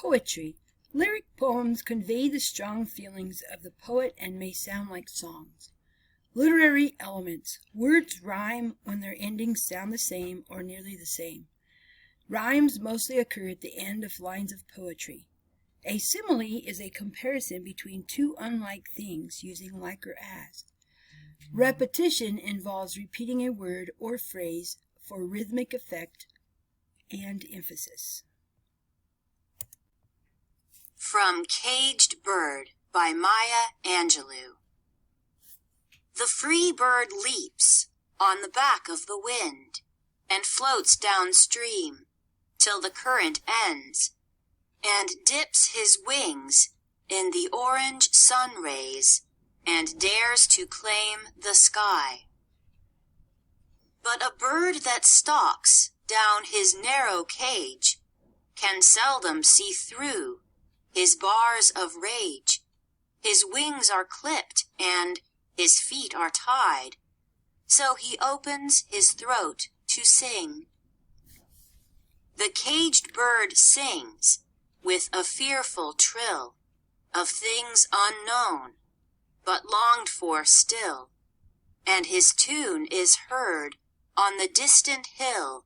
Poetry. Lyric poems convey the strong feelings of the poet and may sound like songs. Literary elements. Words rhyme when their endings sound the same or nearly the same. Rhymes mostly occur at the end of lines of poetry. A simile is a comparison between two unlike things using like or as. Repetition involves repeating a word or phrase for rhythmic effect and emphasis. From Caged Bird by Maya Angelou. The free bird leaps on the back of the wind and floats downstream till the current ends, and dips his wings in the orange sun rays and dares to claim the sky. But a bird that stalks down his narrow cage can seldom see through his bars of rage. His wings are clipped and his feet are tied, so he opens his throat to sing. The caged bird sings with a fearful trill of things unknown, but longed for still, and his tune is heard on the distant hill,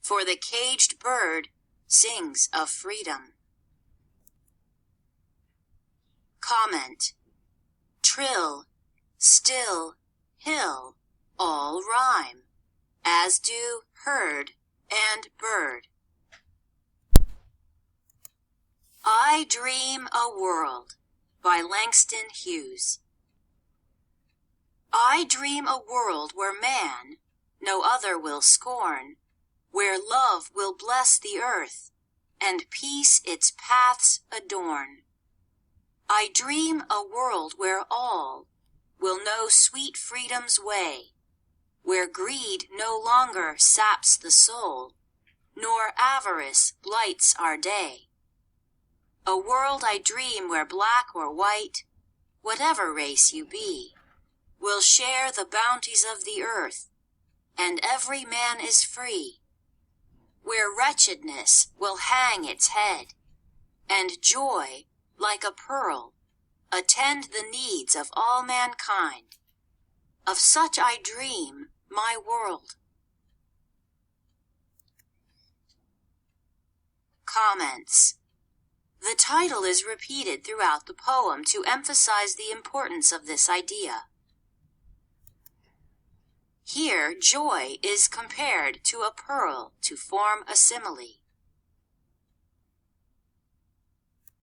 for the caged bird sings of freedom. Comment. Trill, still, hill, all rhyme, as do herd and bird. I Dream a World by Langston Hughes. I dream a world where man no other will scorn, where love will bless the earth, and peace its paths adorn. I dream a world where all will know sweet freedom's way, where greed no longer saps the soul, nor avarice blights our day. A world I dream where black or white, whatever race you be, will share the bounties of the earth, and every man is free, where wretchedness will hang its head, and joy, like a pearl, attend the needs of all mankind. Of such I dream my world. Comments. The title is repeated throughout the poem to emphasize the importance of this idea. Here, joy is compared to a pearl to form a simile.